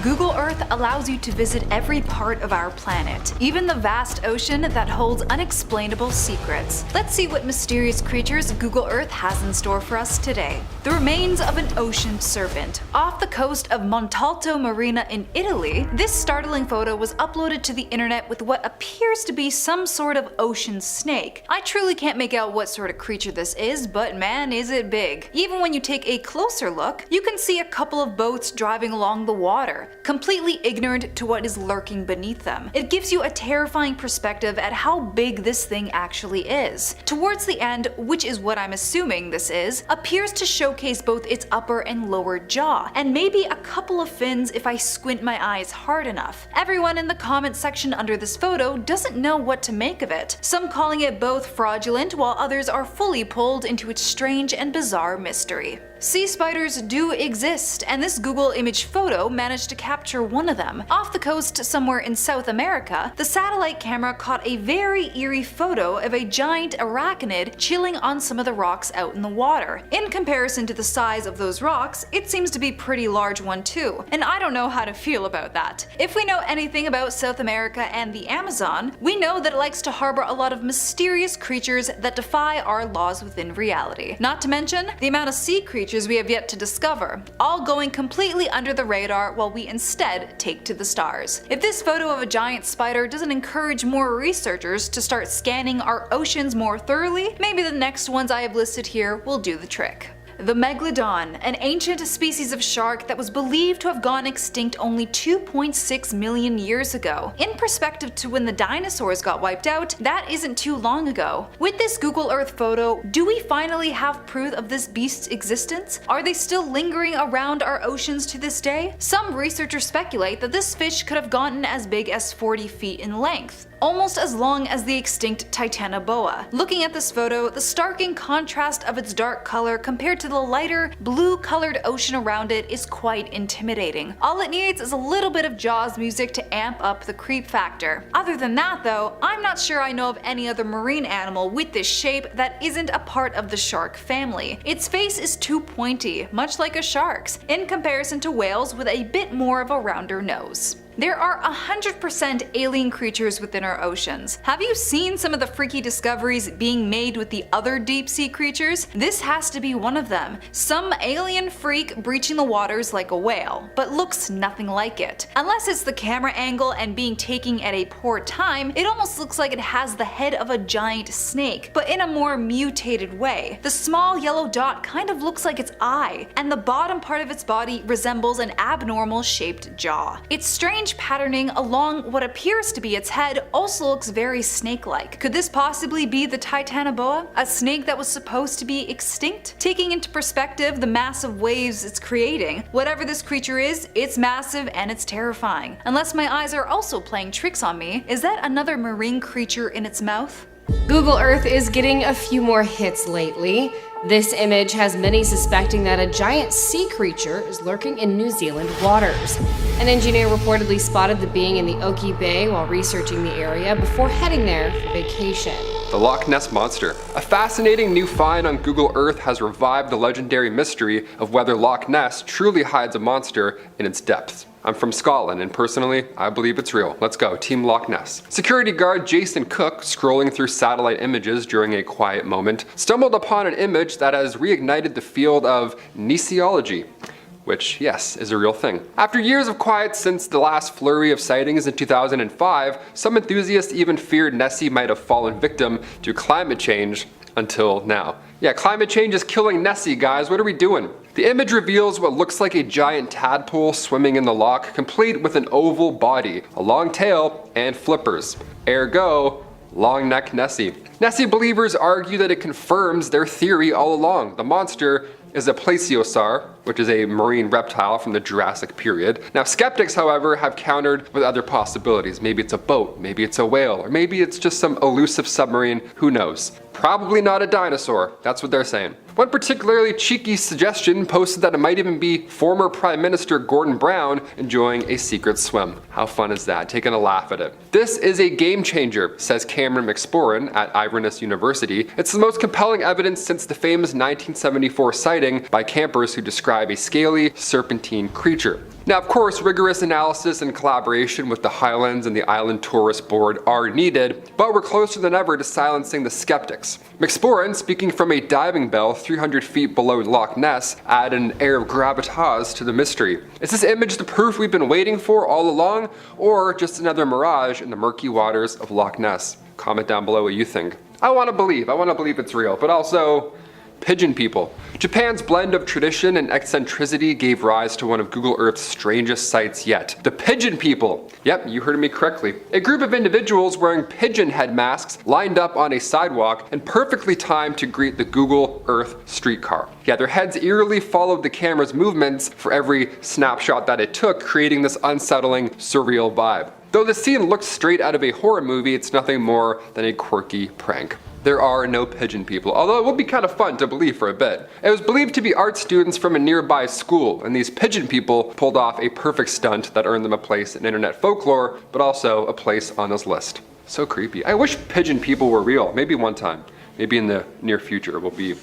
Google Earth allows you to visit every part of our planet, even the vast ocean that holds unexplainable secrets. Let's see what mysterious creatures Google Earth has in store for us today. The remains of an ocean serpent. Off the coast of Montalto Marina in Italy, this startling photo was uploaded to the internet with what appears to be some sort of ocean snake. I truly can't make out what sort of creature this is, but man is it big. Even when you take a closer look, you can see a couple of boats driving along the water, completely ignorant to what is lurking beneath them. It gives you a terrifying perspective at how big this thing actually is. Towards the end, which is what I'm assuming this is, appears to showcase both its upper and lower jaw, and maybe a couple of fins if I squint my eyes hard enough. Everyone in the comment section under this photo doesn't know what to make of it, some calling it both fraudulent while others are fully pulled into its strange and bizarre mystery. Sea spiders do exist, and this Google image photo managed to capture one of them. Off the coast somewhere in South America, the satellite camera caught a very eerie photo of a giant arachnid chilling on some of the rocks out in the water. In comparison to the size of those rocks, it seems to be a pretty large one too, and I don't know how to feel about that. If we know anything about South America and the Amazon, we know that it likes to harbor a lot of mysterious creatures that defy our laws within reality. Not to mention the amount of sea creatures we have yet to discover, all going completely under the radar while we instead take to the stars. If this photo of a giant spider doesn't encourage more researchers to start scanning our oceans more thoroughly, maybe the next ones I have listed here will do the trick. The Megalodon, an ancient species of shark that was believed to have gone extinct only 2.6 million years ago. In perspective to when the dinosaurs got wiped out, that isn't too long ago. With this Google Earth photo, do we finally have proof of this beast's existence? Are they still lingering around our oceans to this day? Some researchers speculate that this fish could have gotten as big as 40 feet in length, almost as long as the extinct Titanoboa. Looking at this photo, the starking contrast of its dark color compared to the lighter, blue-colored ocean around it is quite intimidating. All it needs is a little bit of Jaws music to amp up the creep factor. Other than that though, I'm not sure I know of any other marine animal with this shape that isn't a part of the shark family. Its face is too pointy, much like a shark's, in comparison to whales with a bit more of a rounder nose. There are 100% alien creatures within our oceans. Have you seen some of the freaky discoveries being made with the other deep sea creatures? This has to be one of them. Some alien freak breaching the waters like a whale, but looks nothing like it. Unless it's the camera angle and being taken at a poor time, it almost looks like it has the head of a giant snake, but in a more mutated way. The small yellow dot kind of looks like its eye, and the bottom part of its body resembles an abnormal shaped jaw. It's strange patterning along what appears to be its head also looks very snake-like. Could this possibly be the Titanoboa, a snake that was supposed to be extinct? Taking into perspective the massive waves it's creating, whatever this creature is, it's massive and it's terrifying. Unless my eyes are also playing tricks on me, is that another marine creature in its mouth? Google Earth is getting a few more hits lately. This image has many suspecting that a giant sea creature is lurking in New Zealand waters. An engineer reportedly spotted the being in the Oki Bay while researching the area before heading there for vacation. The Loch Ness Monster. A fascinating new find on Google Earth has revived the legendary mystery of whether Loch Ness truly hides a monster in its depths. I'm from Scotland, and personally, I believe it's real. Let's go, Team Loch Ness. Security guard Jason Cook, scrolling through satellite images during a quiet moment, stumbled upon an image that has reignited the field of Nessiology, which, yes, is a real thing. After years of quiet since the last flurry of sightings in 2005, some enthusiasts even feared Nessie might have fallen victim to climate change until now. Yeah, climate change is killing Nessie, guys. What are we doing? The image reveals what looks like a giant tadpole swimming in the loch, complete with an oval body, a long tail, and flippers. Ergo, long neck Nessie. Nessie believers argue that it confirms their theory all along. The monster is a plesiosaur, which is a marine reptile from the Jurassic period. Now, skeptics, however, have countered with other possibilities. Maybe it's a boat, maybe it's a whale, or maybe it's just some elusive submarine, who knows? Probably not a dinosaur, that's what they're saying. One particularly cheeky suggestion posted that it might even be former Prime Minister Gordon Brown enjoying a secret swim. How fun is that? Taking a laugh at it. This is a game changer, says Cameron McSporran at Inverness University. It's the most compelling evidence since the famous 1974 sighting by campers who describe a scaly, serpentine creature. Now, of course, rigorous analysis and collaboration with the Highlands and the Island Tourist Board are needed, but we're closer than ever to silencing the skeptics. McSporran, speaking from a diving bell 300 feet below Loch Ness, add an air of gravitas to the mystery. Is this image the proof we've been waiting for all along, or just another mirage in the murky waters of Loch Ness? Comment down below what you think. I want to believe it's real, but also pigeon people. Japan's blend of tradition and eccentricity gave rise to one of Google Earth's strangest sights yet. The pigeon people. Yep, you heard me correctly. A group of individuals wearing pigeon head masks lined up on a sidewalk and perfectly timed to greet the Google Earth streetcar. Yeah, their heads eerily followed the camera's movements for every snapshot that it took, creating this unsettling, surreal vibe. Though the scene looks straight out of a horror movie, it's nothing more than a quirky prank. There are no pigeon people, although it would be kind of fun to believe for a bit. It was believed to be art students from a nearby school, and these pigeon people pulled off a perfect stunt that earned them a place in internet folklore, but also a place on this list. So creepy. I wish pigeon people were real. Maybe one time. Maybe in the near future we'll be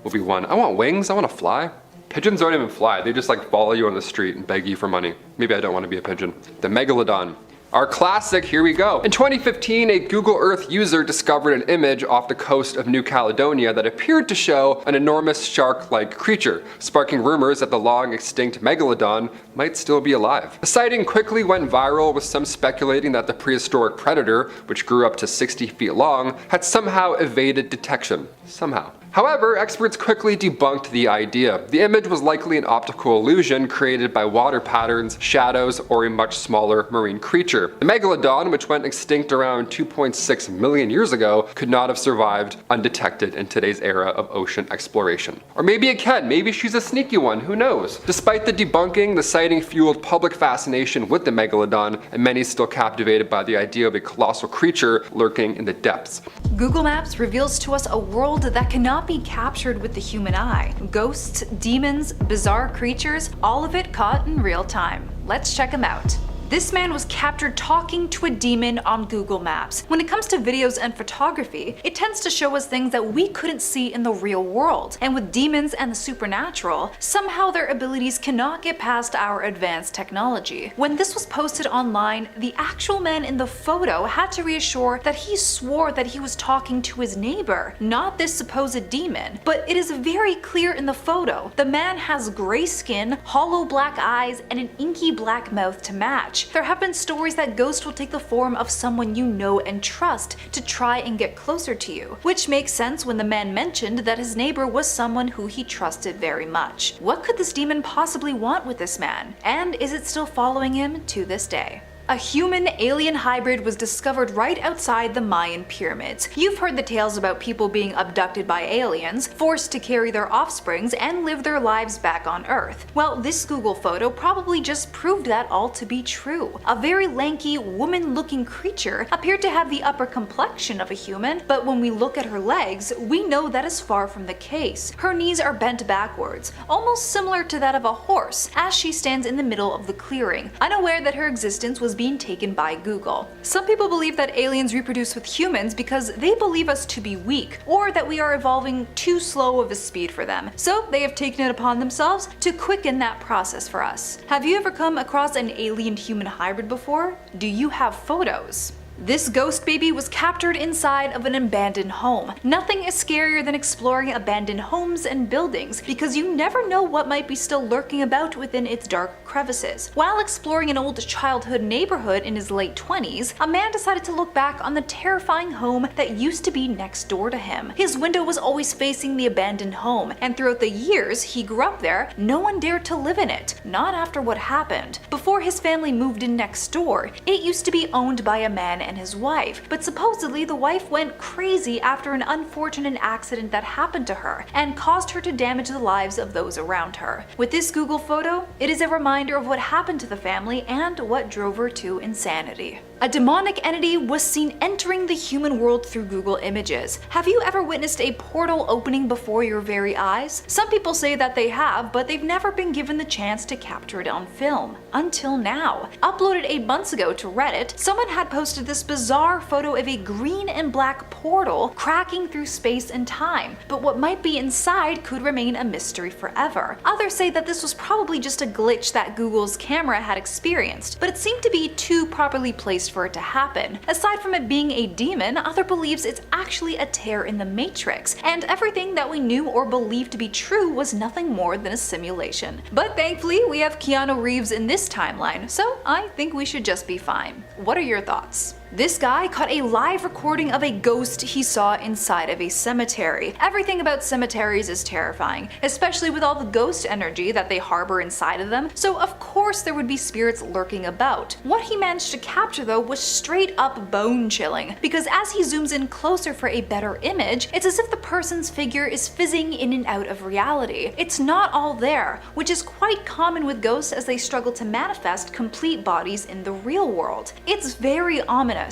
one. I want wings, I want to fly. Pigeons don't even fly, they just like follow you on the street and beg you for money. Maybe I don't want to be a pigeon. The Megalodon. Our classic, here we go. In 2015, a Google Earth user discovered an image off the coast of New Caledonia that appeared to show an enormous shark-like creature, sparking rumors that the long-extinct Megalodon might still be alive. The sighting quickly went viral, with some speculating that the prehistoric predator, which grew up to 60 feet long, had somehow evaded detection. Somehow. However, experts quickly debunked the idea. The image was likely an optical illusion created by water patterns, shadows, or a much smaller marine creature. The Megalodon, which went extinct around 2.6 million years ago, could not have survived undetected in today's era of ocean exploration. Or maybe it can, maybe she's a sneaky one, who knows? Despite the debunking, the sighting fueled public fascination with the Megalodon, and many still captivated by the idea of a colossal creature lurking in the depths. Google Maps reveals to us a world that cannot be captured with the human eye. Ghosts, demons, bizarre creatures, all of it caught in real time. Let's check them out. This man was captured talking to a demon on Google Maps. When it comes to videos and photography, it tends to show us things that we couldn't see in the real world. And with demons and the supernatural, somehow their abilities cannot get past our advanced technology. When this was posted online, the actual man in the photo had to reassure that he swore that he was talking to his neighbor, not this supposed demon. But it is very clear in the photo. The man has gray skin, hollow black eyes, and an inky black mouth to match. There have been stories that ghosts will take the form of someone you know and trust to try and get closer to you, which makes sense when the man mentioned that his neighbor was someone who he trusted very much. What could this demon possibly want with this man? And is it still following him to this day? A human-alien hybrid was discovered right outside the Mayan pyramids. You've heard the tales about people being abducted by aliens, forced to carry their offsprings, and live their lives back on Earth. Well, this Google photo probably just proved that all to be true. A very lanky, woman-looking creature appeared to have the upper complexion of a human, but when we look at her legs, we know that is far from the case. Her knees are bent backwards, almost similar to that of a horse, as she stands in the middle of the clearing, unaware that her existence was being taken by Google. Some people believe that aliens reproduce with humans because they believe us to be weak, or that we are evolving too slow of a speed for them, so they have taken it upon themselves to quicken that process for us. Have you ever come across an alien-human hybrid before? Do you have photos? This ghost baby was captured inside of an abandoned home. Nothing is scarier than exploring abandoned homes and buildings, because you never know what might be still lurking about within its dark crevices. While exploring an old childhood neighborhood in his late 20s, a man decided to look back on the terrifying home that used to be next door to him. His window was always facing the abandoned home, and throughout the years he grew up there, no one dared to live in it, not after what happened. Before his family moved in next door, it used to be owned by a man and his wife, but supposedly the wife went crazy after an unfortunate accident that happened to her and caused her to damage the lives of those around her. With this Google photo, it is a reminder of what happened to the family and what drove her to insanity. A demonic entity was seen entering the human world through Google Images. Have you ever witnessed a portal opening before your very eyes? Some people say that they have, but they've never been given the chance to capture it on film. Until until now. Uploaded 8 months ago to Reddit, someone had posted this bizarre photo of a green and black portal cracking through space and time, but what might be inside could remain a mystery forever. Others say that this was probably just a glitch that Google's camera had experienced, but it seemed to be too properly placed for it to happen. Aside from it being a demon, other believes it's actually a tear in the matrix, and everything that we knew or believed to be true was nothing more than a simulation. But thankfully, we have Keanu Reeves in this timeline, so I think we should just be fine. What are your thoughts? This guy caught a live recording of a ghost he saw inside of a cemetery. Everything about cemeteries is terrifying, especially with all the ghost energy that they harbor inside of them, so of course there would be spirits lurking about. What he managed to capture though was straight up bone chilling, because as he zooms in closer for a better image, it's as if the person's figure is fizzing in and out of reality. It's not all there, which is quite common with ghosts as they struggle to manifest complete bodies in the real world. It's very ominous,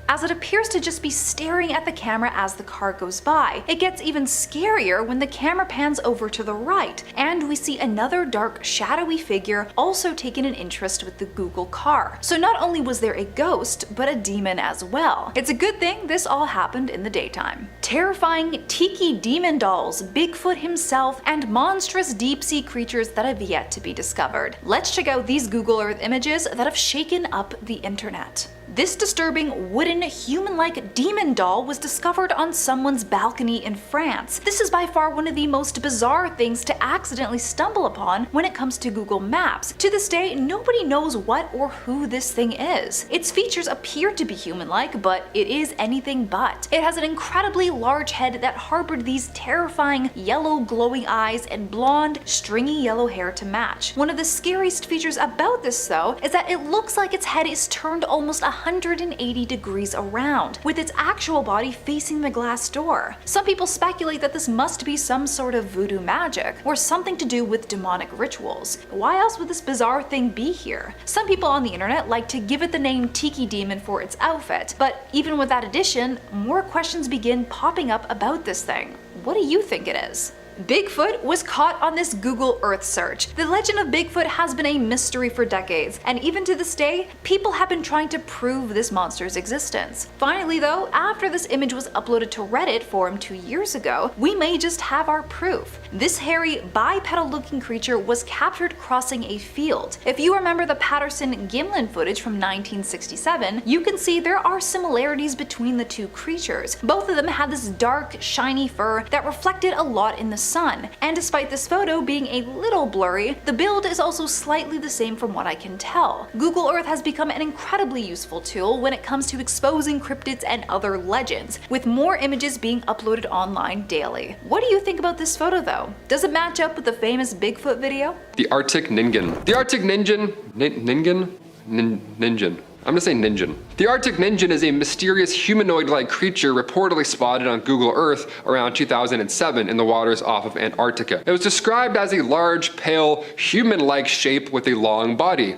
as it appears to just be staring at the camera as the car goes by. It gets even scarier when the camera pans over to the right, and we see another dark, shadowy figure also taking an interest with the Google car. So not only was there a ghost, but a demon as well. It's a good thing this all happened in the daytime. Terrifying tiki demon dolls, Bigfoot himself, and monstrous deep-sea creatures that have yet to be discovered. Let's check out these Google Earth images that have shaken up the internet. This disturbing wooden human-like demon doll was discovered on someone's balcony in France. This is by far one of the most bizarre things to accidentally stumble upon when it comes to Google Maps. To this day, nobody knows what or who this thing is. Its features appear to be human-like, but it is anything but. It has an incredibly large head that harbored these terrifying yellow glowing eyes and blonde, stringy yellow hair to match. One of the scariest features about this though is that it looks like its head is turned almost 180 degrees around, with its actual body facing the glass door. Some people speculate that this must be some sort of voodoo magic, or something to do with demonic rituals. Why else would this bizarre thing be here? Some people on the internet like to give it the name Tiki Demon for its outfit, but even with that addition, more questions begin popping up about this thing. What do you think it is? Bigfoot was caught on this Google Earth search. The legend of Bigfoot has been a mystery for decades, and even to this day, people have been trying to prove this monster's existence. Finally though, after this image was uploaded to Reddit forum 2 years ago, we may just have our proof. This hairy, bipedal-looking creature was captured crossing a field. If you remember the Patterson-Gimlin footage from 1967, you can see there are similarities between the two creatures. Both of them had this dark, shiny fur that reflected a lot in the sun, and despite this photo being a little blurry, the build is also slightly the same from what I can tell. Google Earth has become an incredibly useful tool when it comes to exposing cryptids and other legends, with more images being uploaded online daily. What do you think about this photo though? Does it match up with the famous Bigfoot video? The Arctic Ninjan. The Arctic Ninjan? Ninjan. I'm gonna say Ninjan. The Arctic Ninjan is a mysterious humanoid-like creature reportedly spotted on Google Earth around 2007 in the waters off of Antarctica. It was described as a large, pale, human-like shape with a long body.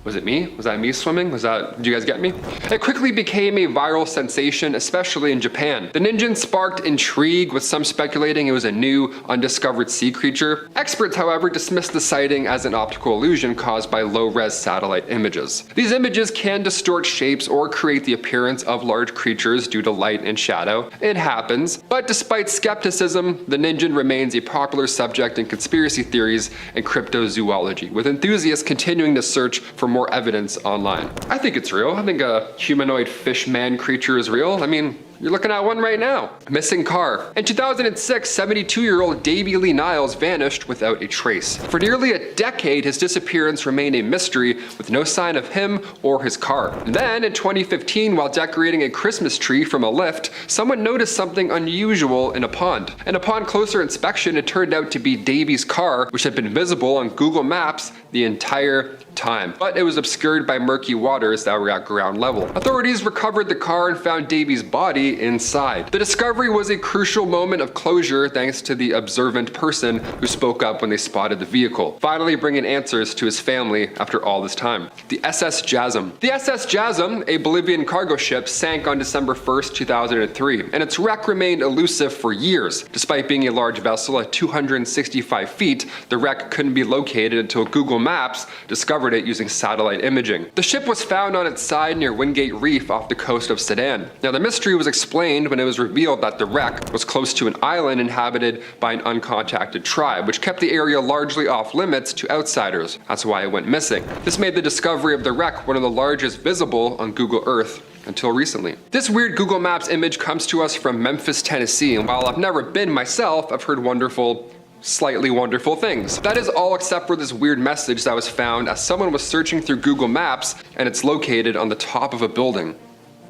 Was it me? Was that me swimming? Did you guys get me? It quickly became a viral sensation, especially in Japan. The Ninjan sparked intrigue, with some speculating it was a new, undiscovered sea creature. Experts, however, dismissed the sighting as an optical illusion caused by low-res satellite images. These images can distort shapes or create the appearance of large creatures due to light and shadow. It happens, but despite skepticism, the Ninjan remains a popular subject in conspiracy theories and cryptozoology, with enthusiasts continuing to search for more evidence online. I think it's real. I think a humanoid fish man creature is real. I mean, you're looking at one right now. Missing car. In 2006, 72-year-old Davy Lee Niles vanished without a trace. For nearly a decade, his disappearance remained a mystery, with no sign of him or his car. Then in 2015, while decorating a Christmas tree from a lift, someone noticed something unusual in a pond. And upon closer inspection, it turned out to be Davy's car, which had been visible on Google Maps the entire time. But it was obscured by murky waters that were at ground level. Authorities recovered the car and found Davy's body body inside. The discovery was a crucial moment of closure thanks to the observant person who spoke up when they spotted the vehicle, finally bringing answers to his family after all this time. The SS Jasm. The SS Jasm, a Bolivian cargo ship, sank on December 1st, 2003, and its wreck remained elusive for years. Despite being a large vessel at 265 feet, the wreck couldn't be located until Google Maps discovered it using satellite imaging. The ship was found on its side near Wingate Reef off the coast of Sudan. Now, the mystery was explained when it was revealed that the wreck was close to an island inhabited by an uncontacted tribe, which kept the area largely off limits to outsiders. That's why it went missing. This made the discovery of the wreck one of the largest visible on Google Earth until recently. This weird Google Maps image comes to us from Memphis, Tennessee, and while I've never been myself, I've heard slightly wonderful things. That is all except for this weird message that was found as someone was searching through Google Maps, and it's located on the top of a building.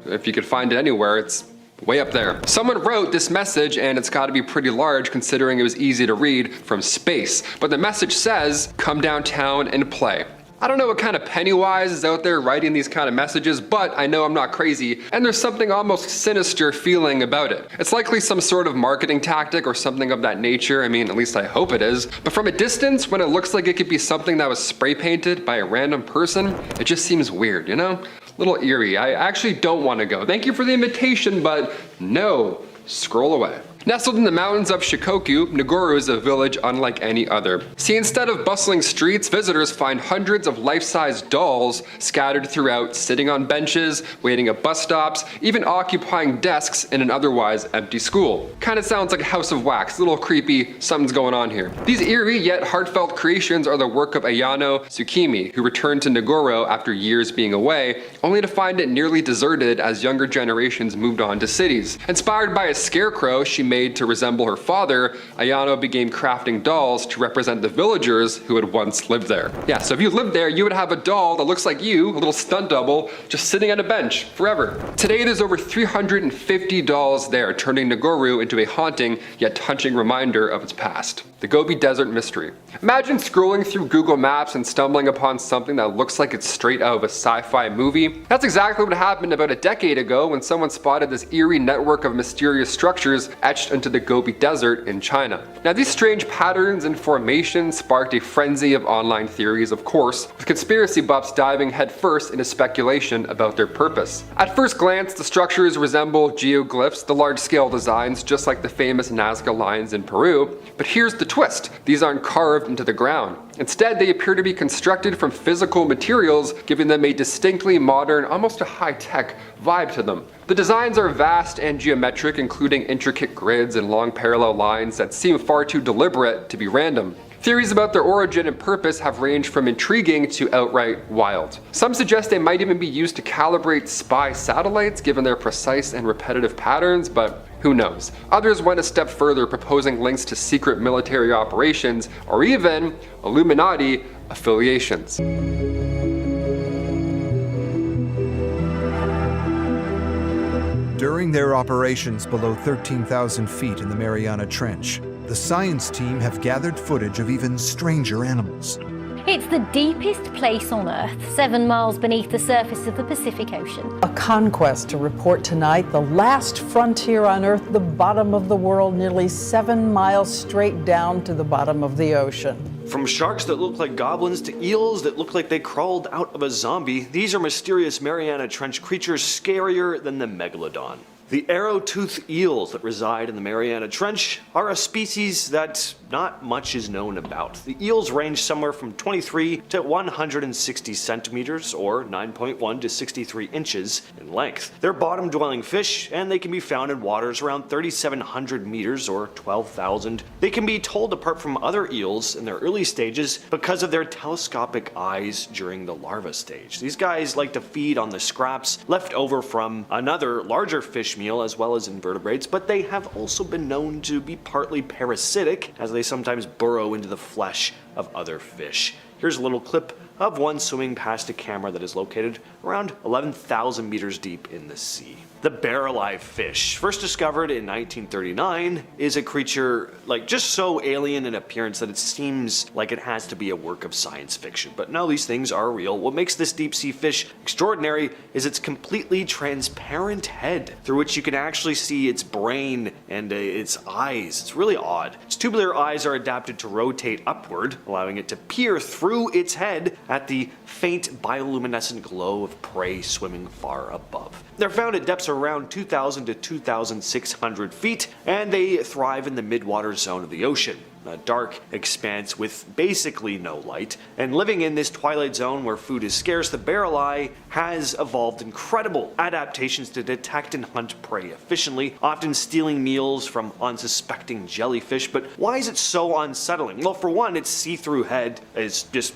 If you could find it anywhere, it's way up there. Someone wrote this message, and it's got to be pretty large considering it was easy to read from space. But the message says, "Come downtown and play." I don't know what kind of Pennywise is out there writing these kind of messages, but I know I'm not crazy, and there's something almost sinister feeling about it. It's likely some sort of marketing tactic or something of that nature. I mean, at least I hope it is. But from a distance, when it looks like it could be something that was spray painted by a random person, it just seems weird, you know? A little eerie. I actually don't want to go. Thank you for the invitation, but no. Scroll away. Nestled in the mountains of Shikoku, Nagoro is a village unlike any other. See, instead of bustling streets, visitors find hundreds of life-size dolls scattered throughout, sitting on benches, waiting at bus stops, even occupying desks in an otherwise empty school. Kinda sounds like a house of wax, a little creepy, something's going on here. These eerie yet heartfelt creations are the work of Ayano Tsukimi, who returned to Nagoro after years being away, only to find it nearly deserted as younger generations moved on to cities. Inspired by a scarecrow she made to resemble her father, Ayano began crafting dolls to represent the villagers who had once lived there. Yeah, so if you lived there, you would have a doll that looks like you, a little stunt double, just sitting on a bench forever. Today, there's over 350 dolls there, turning Nagoro into a haunting yet touching reminder of its past. The Gobi Desert Mystery. Imagine scrolling through Google Maps and stumbling upon something that looks like it's straight out of a sci-fi movie. That's exactly what happened about a decade ago when someone spotted this eerie network of mysterious structures etched into the Gobi Desert in China. Now, these strange patterns and formations sparked a frenzy of online theories, of course, with conspiracy buffs diving headfirst into speculation about their purpose. At first glance, the structures resemble geoglyphs, the large-scale designs just like the famous Nazca lines in Peru, but here's the twist. These aren't carved into the ground. Instead, they appear to be constructed from physical materials, giving them a distinctly modern, almost a high-tech vibe to them. The designs are vast and geometric, including intricate grids and long parallel lines that seem far too deliberate to be random. Theories about their origin and purpose have ranged from intriguing to outright wild. Some suggest they might even be used to calibrate spy satellites given their precise and repetitive patterns, but who knows? Others went a step further, proposing links to secret military operations or even Illuminati affiliations. During their operations below 13,000 feet in the Mariana Trench, the science team have gathered footage of even stranger animals. It's the deepest place on Earth, 7 miles beneath the surface of the Pacific Ocean. A conquest to report tonight, the last frontier on Earth, the bottom of the world, nearly 7 miles straight down to the bottom of the ocean. From sharks that look like goblins to eels that look like they crawled out of a zombie, these are mysterious Mariana Trench creatures scarier than the Megalodon. The arrow-toothed eels that reside in the Mariana Trench are a species that not much is known about. The eels range somewhere from 23 to 160 centimeters, or 9.1 to 63 inches in length. They're bottom-dwelling fish, and they can be found in waters around 3,700 meters, or 12,000. They can be told apart from other eels in their early stages because of their telescopic eyes during the larva stage. These guys like to feed on the scraps left over from another larger fish meal as well as invertebrates, but they have also been known to be partly parasitic as they sometimes burrow into the flesh of other fish. Here's a little clip of one swimming past a camera that is located around 11,000 meters deep in the sea. The barrel-eye fish, first discovered in 1939, is a creature just so alien in appearance that it seems like it has to be a work of science fiction. But no, these things are real. What makes this deep-sea fish extraordinary is its completely transparent head, through which you can actually see its brain and its eyes. It's really odd. Its tubular eyes are adapted to rotate upward, allowing it to peer through its head at the faint bioluminescent glow of prey swimming far above. They're found at depths around 2,000 to 2,600 feet, and they thrive in the midwater zone of the ocean, a dark expanse with basically no light. And living in this twilight zone where food is scarce, the barrel eye has evolved incredible adaptations to detect and hunt prey efficiently, often stealing meals from unsuspecting jellyfish. But why is it so unsettling? Well, for one, its see-through head is just,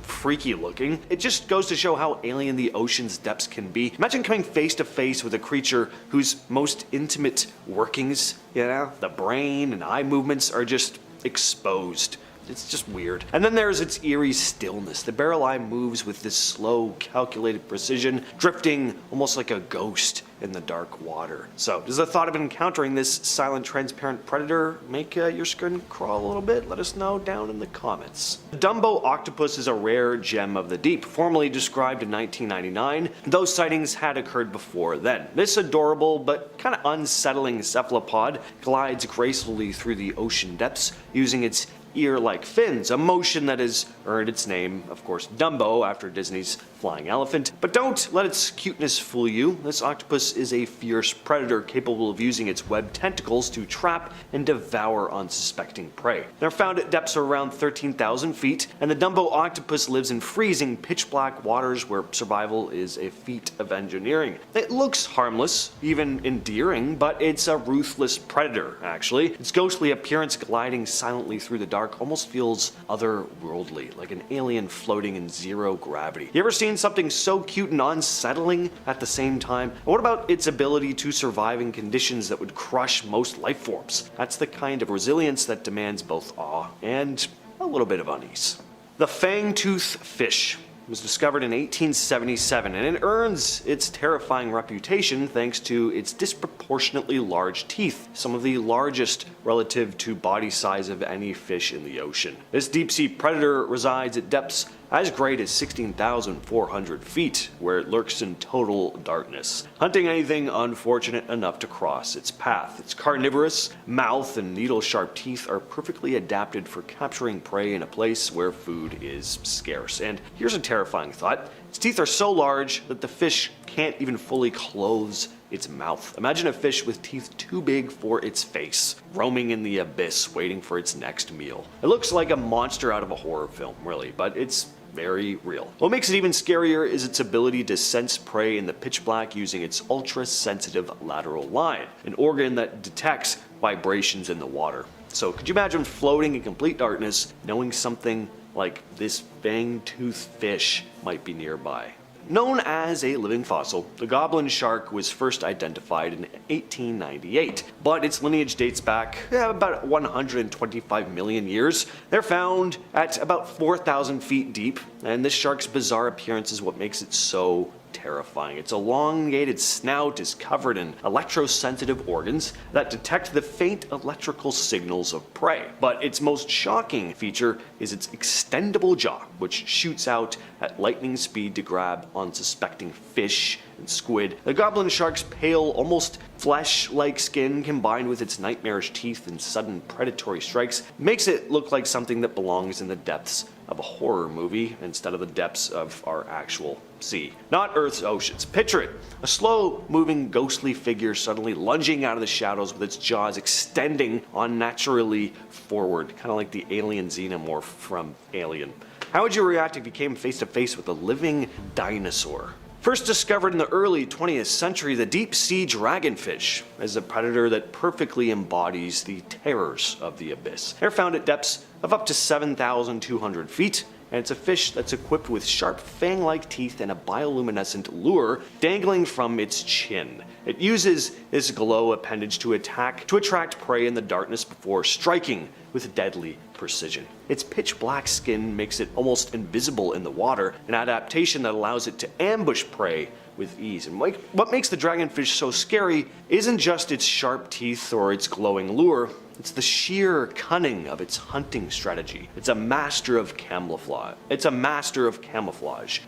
freaky looking. It just goes to show how alien the ocean's depths can be. Imagine coming face to face with a creature whose most intimate workings, the brain and eye movements are just exposed. It's just weird. And then there's its eerie stillness. The barrel eye moves with this slow, calculated precision, drifting almost like a ghost in the dark water. So, does the thought of encountering this silent, transparent predator make your skin crawl a little bit? Let us know down in the comments. The Dumbo octopus is a rare gem of the deep, formally described in 1999. Those sightings had occurred before then. This adorable but kind of unsettling cephalopod glides gracefully through the ocean depths using its ear-like fins, a motion that has earned its name, of course, Dumbo, after Disney's flying elephant. But don't let its cuteness fool you. This octopus is a fierce predator capable of using its webbed tentacles to trap and devour unsuspecting prey. They're found at depths of around 13,000 feet, and the Dumbo octopus lives in freezing, pitch-black waters where survival is a feat of engineering. It looks harmless, even endearing, but it's a ruthless predator, actually. Its ghostly appearance, gliding silently through the dark, almost feels otherworldly, like an alien floating in zero gravity. You ever seen something so cute and unsettling at the same time? And what about its ability to survive in conditions that would crush most life forms? That's the kind of resilience that demands both awe and a little bit of unease. The fang-tooth fish was discovered in 1877, and it earns its terrifying reputation thanks to its disproportionately large teeth, some of the largest relative to body size of any fish in the ocean. This deep-sea predator resides at depths as great as 16,400 feet, where it lurks in total darkness, hunting anything unfortunate enough to cross its path. Its carnivorous mouth and needle-sharp teeth are perfectly adapted for capturing prey in a place where food is scarce. And here's a terrifying thought. Its teeth are so large that the fish can't even fully close its mouth. Imagine a fish with teeth too big for its face, roaming in the abyss, waiting for its next meal. It looks like a monster out of a horror film, really, but it's very real. What makes it even scarier is its ability to sense prey in the pitch black using its ultra-sensitive lateral line, an organ that detects vibrations in the water. So could you imagine floating in complete darkness, knowing something like this fang-tooth fish might be nearby? Known as a living fossil, the goblin shark was first identified in 1898, but its lineage dates back about 125 million years. They're found at about 4,000 feet deep, and this shark's bizarre appearance is what makes it so terrifying. Its elongated snout is covered in electrosensitive organs that detect the faint electrical signals of prey. But its most shocking feature is its extendable jaw, which shoots out at lightning speed to grab unsuspecting fish and squid. The goblin shark's pale, almost flesh-like skin, combined with its nightmarish teeth and sudden predatory strikes, makes it look like something that belongs in the depths of a horror movie instead of the depths of our actual sea. Not Earth's oceans. Picture it. A slow-moving, ghostly figure suddenly lunging out of the shadows with its jaws extending unnaturally forward, kind of like the alien xenomorph from Alien. How would you react if you came face-to-face with a living dinosaur? First discovered in the early 20th century, the deep-sea dragonfish is a predator that perfectly embodies the terrors of the abyss. They're found at depths of up to 7,200 feet, and it's a fish that's equipped with sharp fang-like teeth and a bioluminescent lure dangling from its chin. It uses this glow appendage to attract prey in the darkness before striking with deadly precision. Its pitch black skin makes it almost invisible in the water, an adaptation that allows it to ambush prey with ease. And what makes the dragonfish so scary isn't just its sharp teeth or its glowing lure, it's the sheer cunning of its hunting strategy. It's a master of camouflage.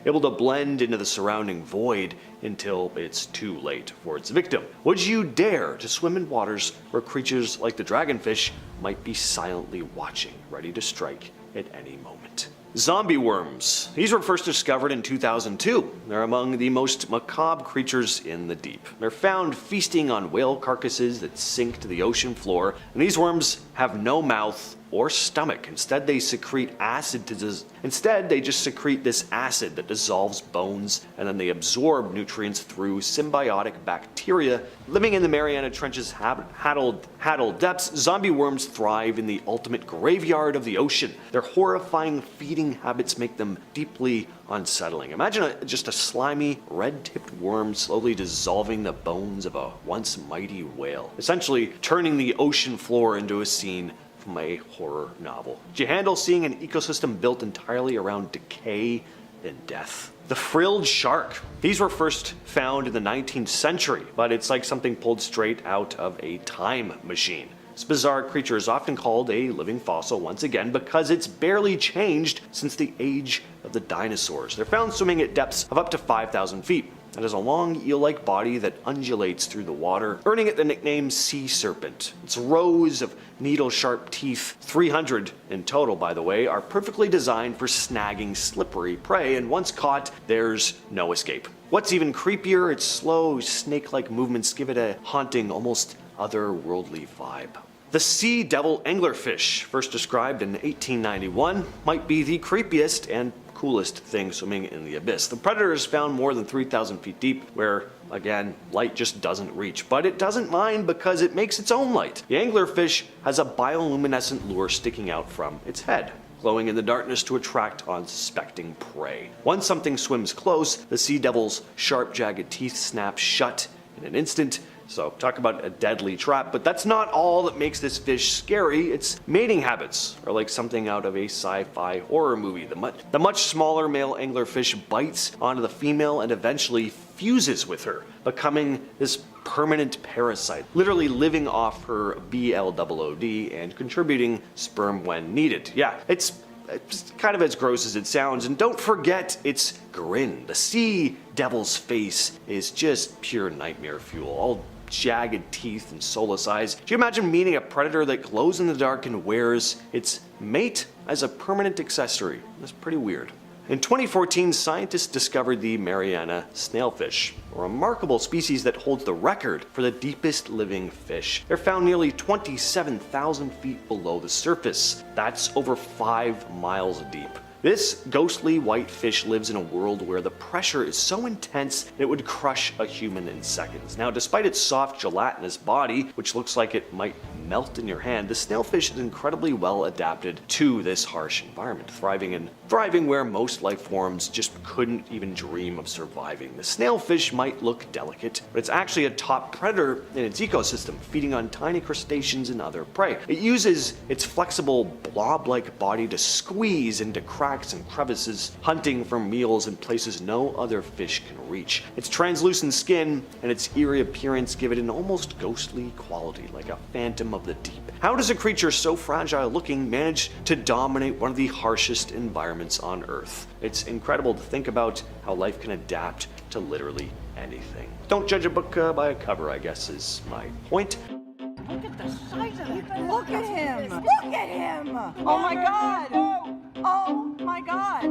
Able to blend into the surrounding void until it's too late for its victim. Would you dare to swim in waters where creatures like the dragonfish might be silently watching, ready to strike at any moment? Zombie worms. These were first discovered in 2002. They're among the most macabre creatures in the deep. They're found feasting on whale carcasses that sink to the ocean floor, and these worms have no mouth or stomach. Instead, they just secrete this acid that dissolves bones, and then they absorb nutrients through symbiotic bacteria. Living in the Mariana Trench's Haddle depths, zombie worms thrive in the ultimate graveyard of the ocean. Their horrifying feeding habits make them deeply unsettling. Imagine just a slimy, red-tipped worm slowly dissolving the bones of a once mighty whale, essentially turning the ocean floor into a scene from a horror novel. Do you handle seeing an ecosystem built entirely around decay and death? The frilled shark. These were first found in the 19th century, but it's like something pulled straight out of a time machine. This bizarre creature is often called a living fossil once again because it's barely changed since the age of the dinosaurs. They're found swimming at depths of up to 5,000 feet. It has a long eel-like body that undulates through the water, earning it the nickname sea serpent. Its rows of needle-sharp teeth, 300 in total by the way, are perfectly designed for snagging slippery prey, and once caught, there's no escape. What's even creepier, its slow, snake-like movements give it a haunting, almost otherworldly vibe. The sea devil anglerfish, first described in 1891, might be the creepiest and coolest thing swimming in the abyss. The predator is found more than 3,000 feet deep, where, again, light just doesn't reach. But it doesn't mind because it makes its own light. The anglerfish has a bioluminescent lure sticking out from its head, glowing in the darkness to attract unsuspecting prey. Once something swims close, the sea devil's sharp, jagged teeth snap shut in an instant. So talk about a deadly trap, but that's not all that makes this fish scary. Its mating habits are like something out of a sci-fi horror movie. The much smaller male anglerfish bites onto the female and eventually fuses with her, becoming this permanent parasite, literally living off her BLOOD and contributing sperm when needed. Yeah, it's kind of as gross as it sounds, and don't forget its grin. The sea devil's face is just pure nightmare fuel, all jagged teeth and soulless eyes. Do you imagine meeting a predator that glows in the dark and wears its mate as a permanent accessory? That's pretty weird. In 2014, scientists discovered the Mariana snailfish, a remarkable species that holds the record for the deepest living fish. They're found nearly 27,000 feet below the surface. That's over 5 miles deep. This ghostly white fish lives in a world where the pressure is so intense that it would crush a human in seconds. Now, despite its soft, gelatinous body, which looks like it might melt in your hand, the snailfish is incredibly well adapted to this harsh environment, thriving where most life forms just couldn't even dream of surviving. The snailfish might look delicate, but it's actually a top predator in its ecosystem, feeding on tiny crustaceans and other prey. It uses its flexible blob-like body to squeeze into cracks and crevices, hunting for meals in places no other fish can reach. Its translucent skin and its eerie appearance give it an almost ghostly quality, like a phantom of the deep. How does a creature so fragile looking manage to dominate one of the harshest environments on Earth? It's incredible to think about how life can adapt to literally anything. Don't judge a book by a cover, I guess is my point. Look at the size of him! Look at him! Look at him! Oh my god! Oh my god!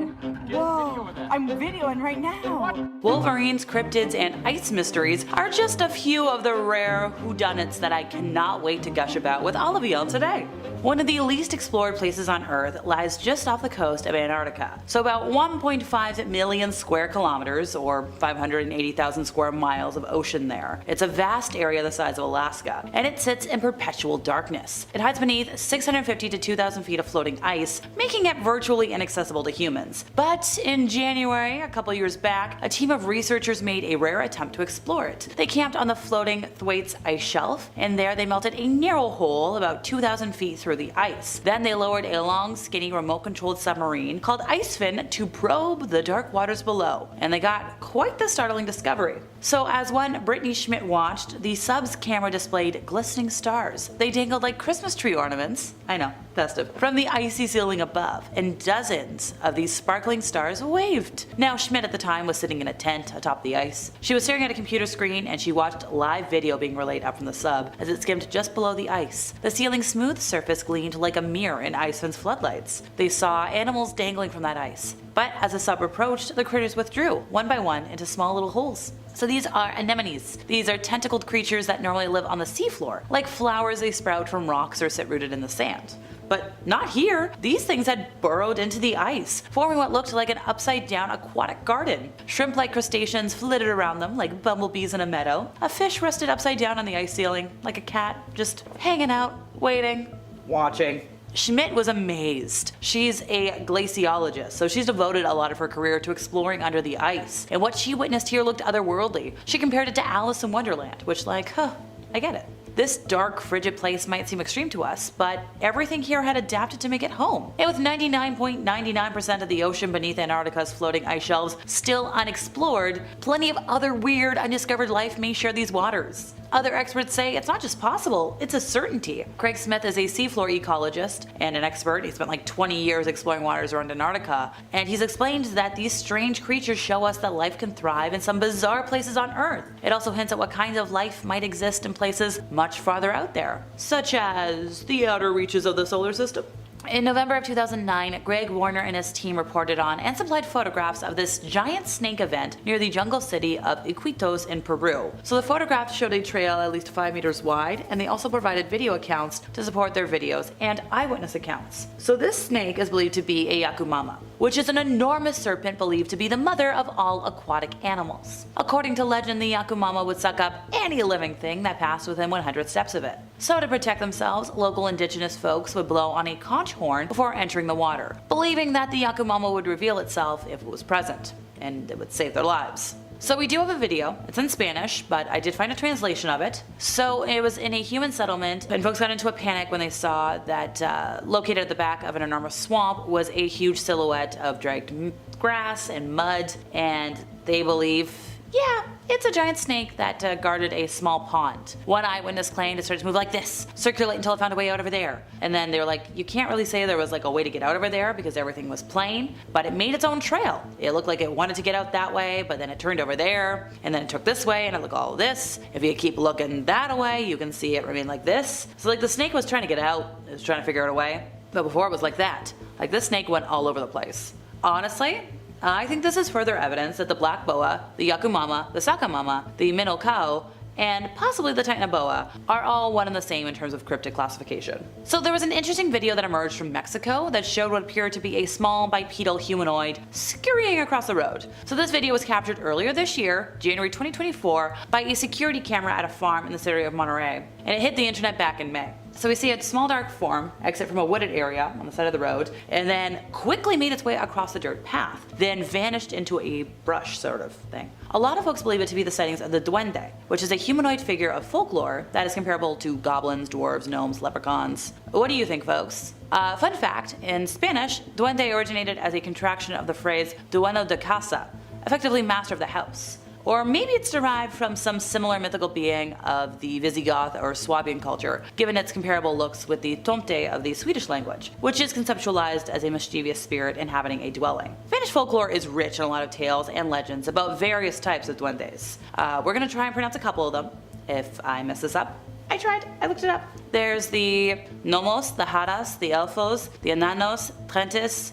Whoa! I'm videoing right now! Wolverines, cryptids, and ice mysteries are just a few of the rare whodunits that I cannot wait to gush about with all of y'all today. One of the least explored places on Earth lies just off the coast of Antarctica, so about 1.5 million square kilometers, or 580,000 square miles of ocean there. It's a vast area the size of Alaska, and it sits in perpetual darkness. It hides beneath 650 to 2,000 feet of floating ice, making it virtually virtually inaccessible to humans. But in January, a couple years back, a team of researchers made a rare attempt to explore it. They camped on the floating Thwaites ice shelf, and there they melted a narrow hole about 2,000 feet through the ice. Then they lowered a long, skinny, remote-controlled submarine called Icefin to probe the dark waters below, and they got quite the startling discovery. So as one Brittany Schmidt watched, the sub's camera displayed glistening stars. They dangled like Christmas tree ornaments, I know, festive, from the icy ceiling above, and dozens of these sparkling stars waved. Now Schmidt at the time was sitting in a tent atop the ice. She was staring at a computer screen and she watched live video being relayed up from the sub as it skimmed just below the ice. The ceiling's smooth surface gleamed like a mirror in Icefin's floodlights. They saw animals dangling from that ice. But as the sub approached, the critters withdrew, one by one, into small little holes. So these are anemones. These are tentacled creatures that normally live on the seafloor. Like flowers, they sprout from rocks or sit rooted in the sand. But not here. These things had burrowed into the ice, forming what looked like an upside-down aquatic garden. Shrimp-like crustaceans flitted around them like bumblebees in a meadow. A fish rested upside down on the ice ceiling, like a cat, just hanging out, waiting, watching. Schmidt was amazed. She's a glaciologist, so she's devoted a lot of her career to exploring under the ice, and what she witnessed here looked otherworldly. She compared it to Alice in Wonderland, which I get it. This dark, frigid place might seem extreme to us, but everything here had adapted to make it home. And with 99.99% of the ocean beneath Antarctica's floating ice shelves still unexplored, plenty of other weird, undiscovered life may share these waters. Other experts say it's not just possible, it's a certainty. Craig Smith is a seafloor ecologist and an expert. He spent like 20 years exploring waters around Antarctica, and he's explained that these strange creatures show us that life can thrive in some bizarre places on Earth. It also hints at what kinds of life might exist in places much farther out there, such as the outer reaches of the solar system. In November of 2009, Greg Warner and his team reported on and supplied photographs of this giant snake event near the jungle city of Iquitos in Peru. So the photographs showed a trail at least 5 meters wide, and they also provided video accounts to support their videos and eyewitness accounts. So this snake is believed to be a yakumama, which is an enormous serpent believed to be the mother of all aquatic animals. According to legend, the yakumama would suck up any living thing that passed within 100 steps of it. So to protect themselves, local indigenous folks would blow on a conch horn before entering the water, believing that the yakumama would reveal itself if it was present, and it would save their lives. So we do have a video. It's in Spanish, but I did find a translation of it. So it was in a human settlement, and folks got into a panic when they saw that located at the back of an enormous swamp was a huge silhouette of dragged grass and mud, and they believe, yeah, it's a giant snake that guarded a small pond. One eyewitness claimed it started to move like this, circulate until it found a way out over there. And then they were like, you can't really say there was like a way to get out over there because everything was plain, but it made its own trail. It looked like it wanted to get out that way, but then it turned over there, and then it took this way, and it looked all this. If you keep looking that way, you can see it remain like this. So like the snake was trying to get out, it was trying to figure out a way, but before it was like that. Like this snake went all over the place. Honestly, I think this is further evidence that the black boa, the yakumama, the sakamama, the minnow cow, and possibly the titanoboa are all one and the same in terms of cryptid classification. So there was an interesting video that emerged from Mexico that showed what appeared to be a small bipedal humanoid scurrying across the road. So this video was captured earlier this year, January 2024, by a security camera at a farm in the city of Monterey, and it hit the internet back in May. So we see a small dark form exit from a wooded area on the side of the road, and then quickly made its way across the dirt path, then vanished into a brush sort of thing. A lot of folks believe it to be the sightings of the duende, which is a humanoid figure of folklore that is comparable to goblins, dwarves, gnomes, leprechauns. What do you think, folks? Fun fact, in Spanish, duende originated as a contraction of the phrase dueño de casa, effectively master of the house. Or maybe it's derived from some similar mythical being of the Visigoth or Swabian culture, given its comparable looks with the tomte of the Swedish language, which is conceptualized as a mischievous spirit inhabiting a dwelling. Spanish folklore is rich in a lot of tales and legends about various types of duendes. We're going to try and pronounce a couple of them. If I mess this up, I tried, I looked it up. There's the gnomos, the hadas, the elfos, the enanos, trentis,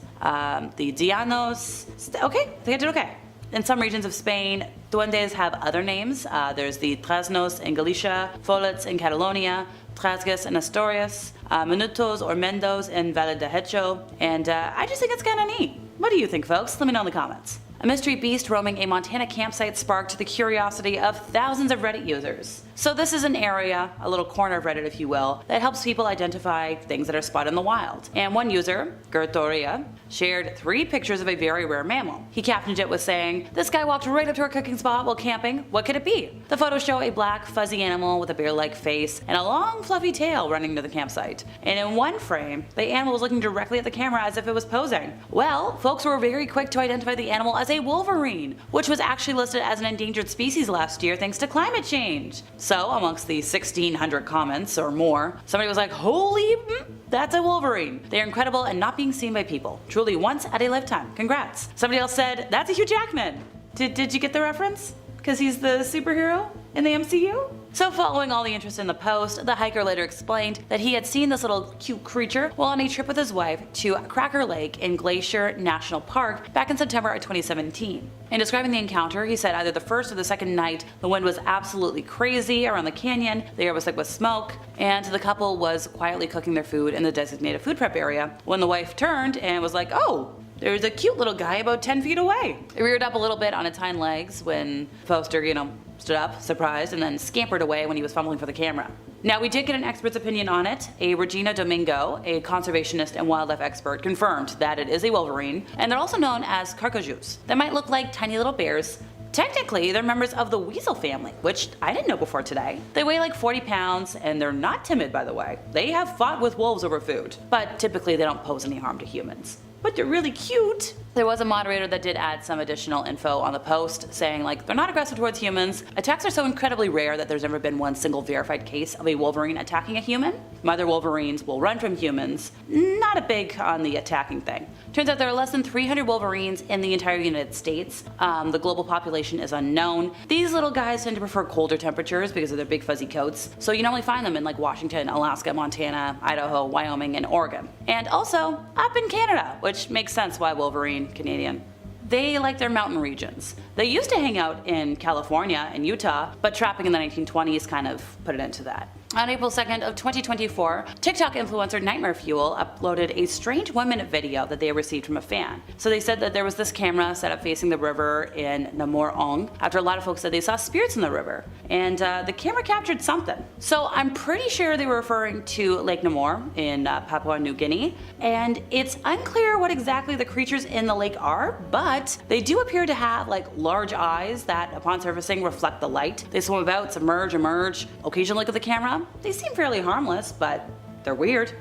the dianos. Okay, I think I did okay. In some regions of Spain, duendes have other names. There's the trasnos in Galicia, folets in Catalonia, trasgas in Asturias, minutos or mendos in Valle de Hecho, and I just think it's kind of neat. What do you think, folks? Let me know in the comments. A mystery beast roaming a Montana campsite sparked the curiosity of thousands of Reddit users. So this is an area, a little corner of Reddit if you will, that helps people identify things that are spotted in the wild. And one user, Gertoria, shared 3 pictures of a very rare mammal. He captioned it with saying, "This guy walked right up to our cooking spot while camping. What could it be?" The photos show a black fuzzy animal with a bear-like face and a long fluffy tail running to the campsite. And in one frame, the animal was looking directly at the camera as if it was posing. Well, folks were very quick to identify the animal as a wolverine, which was actually listed as an endangered species last year thanks to climate change. So amongst the 1,600 comments or more, somebody was like, "Holy, that's a wolverine. They are incredible and not being seen by people. Truly once at a lifetime. Congrats." Somebody else said, "That's a Hugh Jackman." Did you get the reference? Because he's the superhero in the MCU? So following all the interest in the post, the hiker later explained that he had seen this little cute creature while on a trip with his wife to Cracker Lake in Glacier National Park back in September of 2017. In describing the encounter, he said either the first or the second night, the wind was absolutely crazy around the canyon, the air was thick with smoke, and the couple was quietly cooking their food in the designated food prep area when the wife turned and was like, "Oh, there's a cute little guy about 10 feet away." It reared up a little bit on its hind legs when the poster, stood up, surprised, and then scampered away when he was fumbling for the camera. Now, we did get an expert's opinion on it. A Regina Domingo, a conservationist and wildlife expert, confirmed that it is a wolverine, and they're also known as carcajous. They might look like tiny little bears. Technically, they're members of the weasel family, which I didn't know before today. They weigh like 40 pounds, and they're not timid, by the way. They have fought with wolves over food, but typically they don't pose any harm to humans. But they're really cute. There was a moderator that did add some additional info on the post, saying like, "They're not aggressive towards humans. Attacks are so incredibly rare that there's never been one single verified case of a wolverine attacking a human. Mother wolverines will run from humans. Not a big on the attacking thing." Turns out there are less than 300 wolverines in the entire United States. The global population is unknown. These little guys tend to prefer colder temperatures because of their big fuzzy coats, so you normally find them in like Washington, Alaska, Montana, Idaho, Wyoming, and Oregon. And also up in Canada, which makes sense why wolverine Canadian. They like their mountain regions. They used to hang out in California and Utah, but trapping in the 1920s kind of put an end to that. On April 2nd of 2024, TikTok influencer Nightmare Fuel uploaded a strange 1-minute video that they received from a fan. So they said that there was this camera set up facing the river in Namor after a lot of folks said they saw spirits in the river. And the camera captured something. So I'm pretty sure they were referring to Lake Namor in Papua New Guinea. And it's unclear what exactly the creatures in the lake are, but they do appear to have like large eyes that upon surfacing reflect the light. They swim about, submerge, emerge, occasionally look at the camera. They seem fairly harmless, but they're weird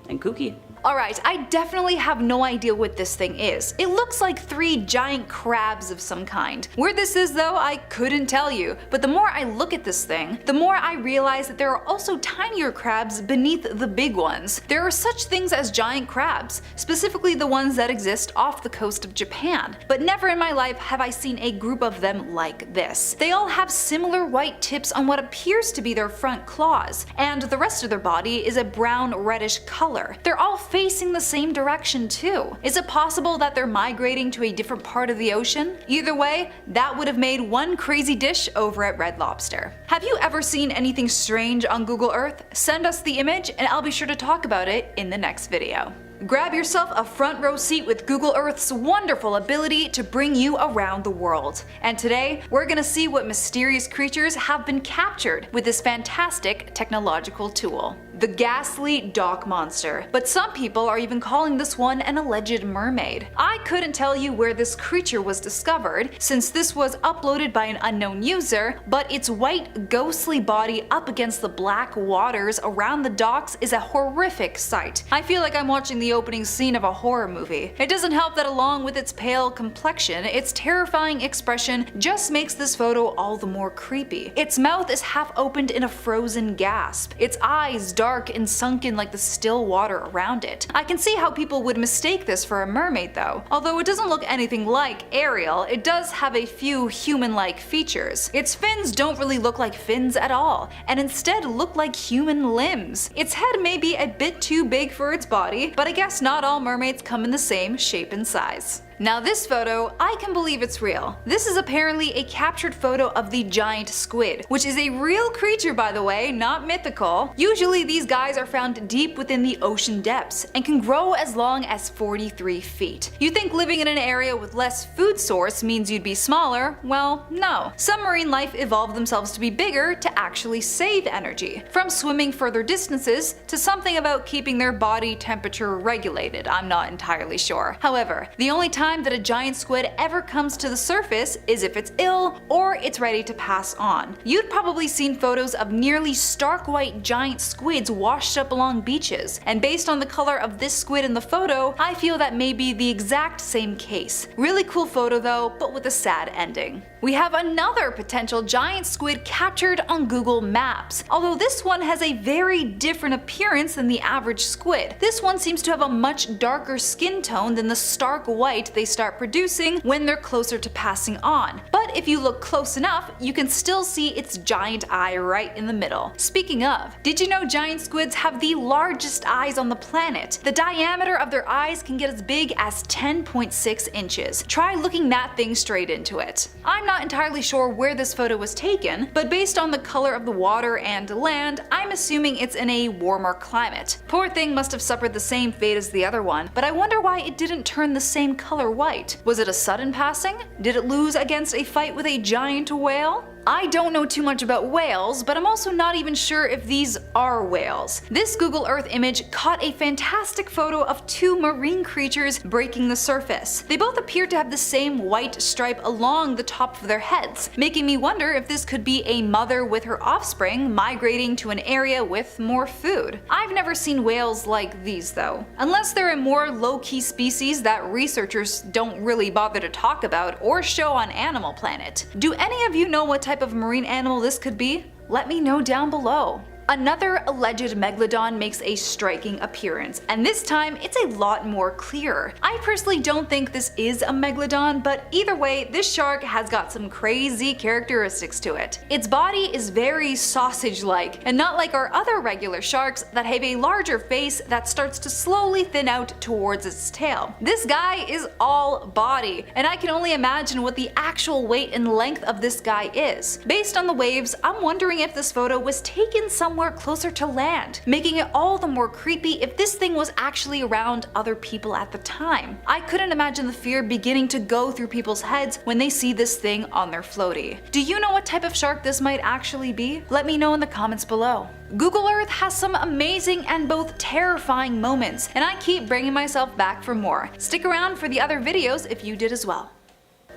and kooky. Alright, I definitely have no idea what this thing is. It looks like 3 giant crabs of some kind. Where this is though, I couldn't tell you, but the more I look at this thing, the more I realize that there are also tinier crabs beneath the big ones. There are such things as giant crabs, specifically the ones that exist off the coast of Japan, but never in my life have I seen a group of them like this. They all have similar white tips on what appears to be their front claws, and the rest of their body is a brown reddish color. They're all facing the same direction too. Is it possible that they're migrating to a different part of the ocean? Either way, that would have made one crazy dish over at Red Lobster. Have you ever seen anything strange on Google Earth? Send us the image and I'll be sure to talk about it in the next video. Grab yourself a front row seat with Google Earth's wonderful ability to bring you around the world. And today, we're gonna see what mysterious creatures have been captured with this fantastic technological tool. The ghastly dock monster, but some people are even calling this one an alleged mermaid. I couldn't tell you where this creature was discovered, since this was uploaded by an unknown user, but its white ghostly body up against the black waters around the docks is a horrific sight. I feel like I'm watching the opening scene of a horror movie. It doesn't help that along with its pale complexion, its terrifying expression just makes this photo all the more creepy. Its mouth is half opened in a frozen gasp, its eyes dark and sunken like the still water around it. I can see how people would mistake this for a mermaid though. Although it doesn't look anything like Ariel, it does have a few human-like features. Its fins don't really look like fins at all, and instead look like human limbs. Its head may be a bit too big for its body, but I guess not all mermaids come in the same shape and size. Now this photo, I can believe it's real. This is apparently a captured photo of the giant squid, which is a real creature by the way, not mythical. Usually these guys are found deep within the ocean depths and can grow as long as 43 feet. You think living in an area with less food source means you'd be smaller? Well, no. Some marine life evolved themselves to be bigger to actually save energy. From swimming further distances to something about keeping their body temperature regulated, I'm not entirely sure. However, the only time that a giant squid ever comes to the surface is if it's ill or it's ready to pass on. You'd probably seen photos of nearly stark white giant squids washed up along beaches, and based on the color of this squid in the photo, I feel that may be the exact same case. Really cool photo though, but with a sad ending. We have another potential giant squid captured on Google Maps, although this one has a very different appearance than the average squid. This one seems to have a much darker skin tone than the stark white they start producing when they're closer to passing on. But if you look close enough, you can still see its giant eye right in the middle. Speaking of, did you know giant squids have the largest eyes on the planet? The diameter of their eyes can get as big as 10.6 inches. Try looking that thing straight into it. I'm not entirely sure where this photo was taken, but based on the color of the water and land, I'm assuming it's in a warmer climate. Poor thing must have suffered the same fate as the other one, but I wonder why it didn't turn the same color white. Was it a sudden passing? Did it lose against a fight with a giant whale? I don't know too much about whales, but I'm also not even sure if these are whales. This Google Earth image caught a fantastic photo of two marine creatures breaking the surface. They both appear to have the same white stripe along the top of their heads, making me wonder if this could be a mother with her offspring migrating to an area with more food. I've never seen whales like these though, unless they're a more low-key species that researchers don't really bother to talk about or show on Animal Planet. Do any of you know what type of marine animal this could be? Let me know down below. Another alleged Megalodon makes a striking appearance, and this time it's a lot more clear. I personally don't think this is a Megalodon, but either way, this shark has got some crazy characteristics to it. Its body is very sausage-like, and not like our other regular sharks that have a larger face that starts to slowly thin out towards its tail. This guy is all body, and I can only imagine what the actual weight and length of this guy is. Based on the waves, I'm wondering if this photo was taken somewhere closer to land, making it all the more creepy if this thing was actually around other people at the time. I couldn't imagine the fear beginning to go through people's heads when they see this thing on their floaty. Do you know what type of shark this might actually be? Let me know in the comments below. Google Earth has some amazing and both terrifying moments, and I keep bringing myself back for more. Stick around for the other videos if you did as well.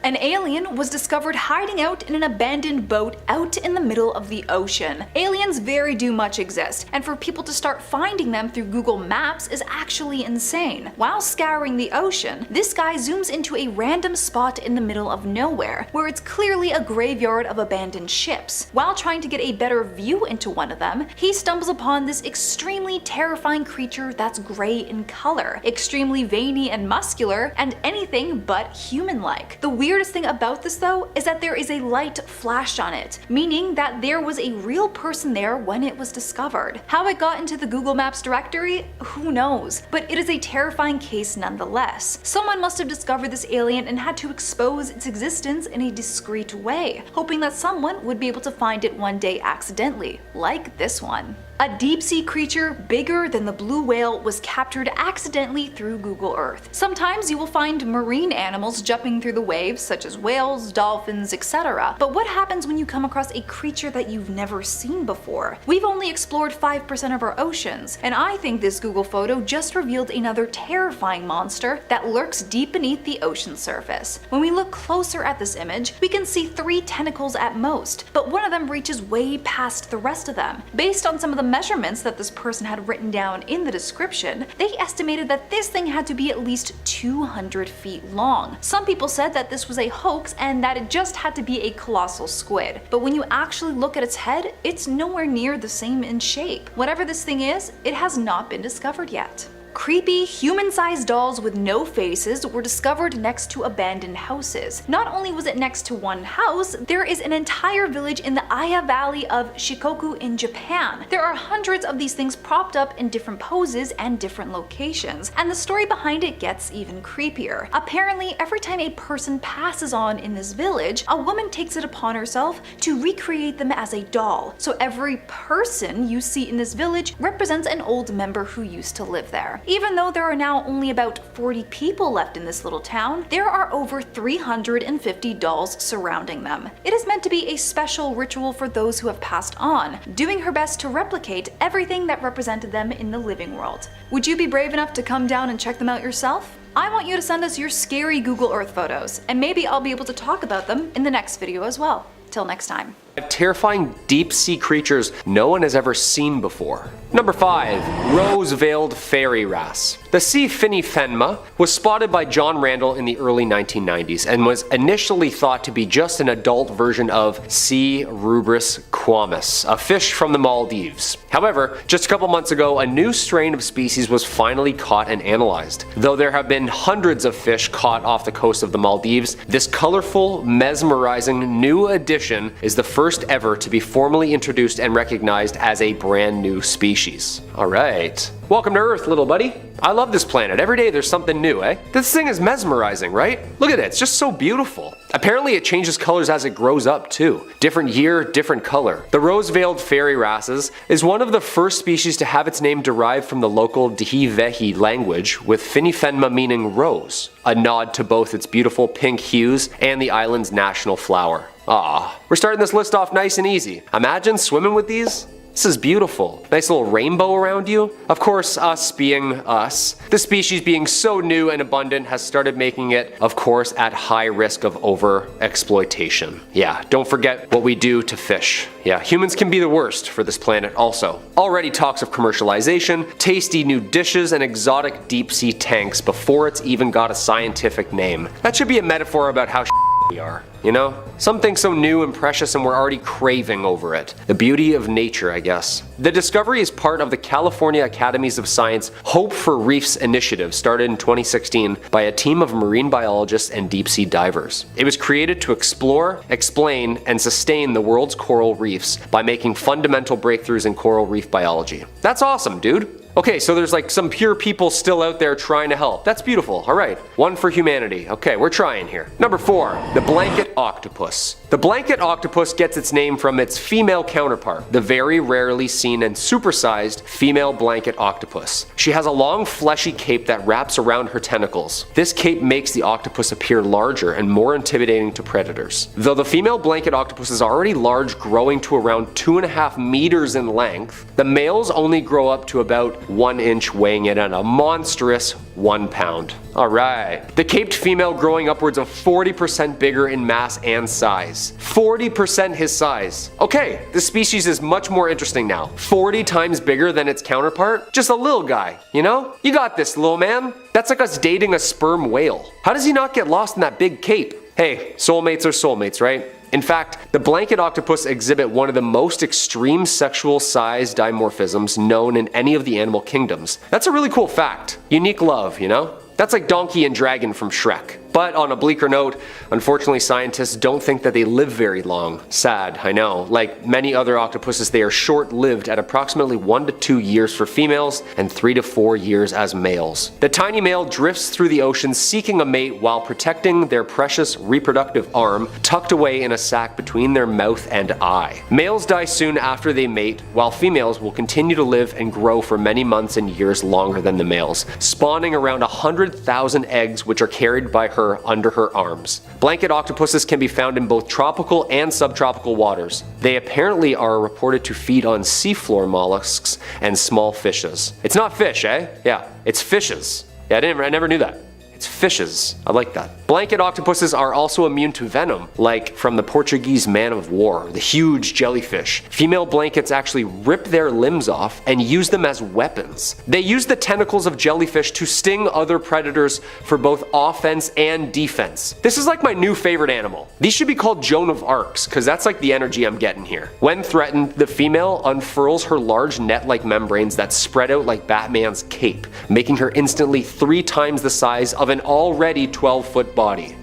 An alien was discovered hiding out in an abandoned boat out in the middle of the ocean. Aliens very much exist, and for people to start finding them through Google Maps is actually insane. While scouring the ocean, this guy zooms into a random spot in the middle of nowhere, where it's clearly a graveyard of abandoned ships. While trying to get a better view into one of them, he stumbles upon this extremely terrifying creature that's gray in color, extremely veiny and muscular, and anything but human-like. The weirdest thing about this though is that there is a light flashed on it, meaning that there was a real person there when it was discovered. How it got into the Google Maps directory, who knows, but it is a terrifying case nonetheless. Someone must have discovered this alien and had to expose its existence in a discreet way, hoping that someone would be able to find it one day accidentally, like this one. A deep-sea creature bigger than the blue whale was captured accidentally through Google Earth. Sometimes you will find marine animals jumping through the waves, such as whales, dolphins, etc. But what happens when you come across a creature that you've never seen before? We've only explored 5% of our oceans, and I think this Google photo just revealed another terrifying monster that lurks deep beneath the ocean surface. When we look closer at this image, we can see 3 tentacles at most, but one of them reaches way past the rest of them. Based on some of the measurements that this person had written down in the description, they estimated that this thing had to be at least 200 feet long. Some people said that this was a hoax and that it just had to be a colossal squid. But when you actually look at its head, it's nowhere near the same in shape. Whatever this thing is, it has not been discovered yet. Creepy, human-sized dolls with no faces were discovered next to abandoned houses. Not only was it next to one house, there is an entire village in the Aya Valley of Shikoku in Japan. There are hundreds of these things propped up in different poses and different locations, and the story behind it gets even creepier. Apparently, every time a person passes on in this village, a woman takes it upon herself to recreate them as a doll. So every person you see in this village represents an old member who used to live there. Even though there are now only about 40 people left in this little town, there are over 350 dolls surrounding them. It is meant to be a special ritual for those who have passed on, doing her best to replicate everything that represented them in the living world. Would you be brave enough to come down and check them out yourself? I want you to send us your scary Google Earth photos, and maybe I'll be able to talk about them in the next video as well. Till next time. Terrifying deep sea creatures no one has ever seen before. Number 5. Rose-veiled fairy wrasse. The sea Finifenma was spotted by John Randall in the early 1990s and was initially thought to be just an adult version of C. rubris quamus, a fish from the Maldives. However, just a couple months ago, a new strain of species was finally caught and analyzed. Though there have been hundreds of fish caught off the coast of the Maldives, this colorful, mesmerizing new addition is the first ever to be formally introduced and recognized as a brand new species. Alright. Welcome to Earth, little buddy. I love this planet. Every day there's something new, eh? This thing is mesmerizing, right? Look at it, it's just so beautiful. Apparently it changes colors as it grows up too. Different year, different color. The rose-veiled fairy wrasses is one of the first species to have its name derived from the local Dihivehi language, with Finifenma meaning rose, a nod to both its beautiful pink hues and the island's national flower. Ah, we're starting this list off nice and easy. Imagine swimming with these. This is beautiful. Nice little rainbow around you. Of course, us being us, the species being so new and abundant has started making it, of course, at high risk of over-exploitation. Yeah, don't forget what we do to fish. Yeah, humans can be the worst for this planet also. Already talks of commercialization, tasty new dishes, and exotic deep-sea tanks before it's even got a scientific name. That should be a metaphor about how we are, you know? Something so new and precious and we're already craving over it. The beauty of nature, I guess. The discovery is part of the California Academies of Science Hope for Reefs initiative started in 2016 by a team of marine biologists and deep sea divers. It was created to explore, explain, and sustain the world's coral reefs by making fundamental breakthroughs in coral reef biology. That's awesome, dude. Okay, so there's like some pure people still out there trying to help. That's beautiful. Alright, one for humanity. Okay, we're trying here. Number 4, the blanket octopus. The blanket octopus gets its name from its female counterpart, the very rarely seen and supersized female blanket octopus. She has a long fleshy cape that wraps around her tentacles. This cape makes the octopus appear larger and more intimidating to predators. Though the female blanket octopus is already large, growing to around 2.5 meters in length, the males only grow up to about 1 inch, weighing in at a monstrous 1 pound. Alright. The caped female growing upwards of 40% bigger in mass and size. 40% his size. Okay, this species is much more interesting now. 40 times bigger than its counterpart? Just a little guy, you know? You got this, little man. That's like us dating a sperm whale. How does he not get lost in that big cape? Hey, soulmates are soulmates, right? In fact, the blanket octopus exhibit one of the most extreme sexual size dimorphisms known in any of the animal kingdoms. That's a really cool fact. Unique love, you know? That's like Donkey and Dragon from Shrek. But on a bleaker note, unfortunately scientists don't think that they live very long. Sad, I know. Like many other octopuses, they are short-lived at approximately 1 to 2 years for females and 3 to 4 years as males. The tiny male drifts through the ocean seeking a mate while protecting their precious reproductive arm tucked away in a sac between their mouth and eye. Males die soon after they mate, while females will continue to live and grow for many months and years longer than the males, spawning around 100,000 eggs which are carried by her under her arms. Blanket octopuses can be found in both tropical and subtropical waters. They apparently are reported to feed on seafloor mollusks and small fishes. It's not fish, eh? Yeah, it's fishes. Yeah, I never knew that. It's fishes. I like that. Blanket octopuses are also immune to venom, like from the Portuguese man of war, the huge jellyfish. Female blankets actually rip their limbs off and use them as weapons. They use the tentacles of jellyfish to sting other predators for both offense and defense. This is like my new favorite animal. These should be called Joan of Arcs, because that's like the energy I'm getting here. When threatened, the female unfurls her large net-like membranes that spread out like Batman's cape, making her instantly 3 times the size of an already 12-foot body.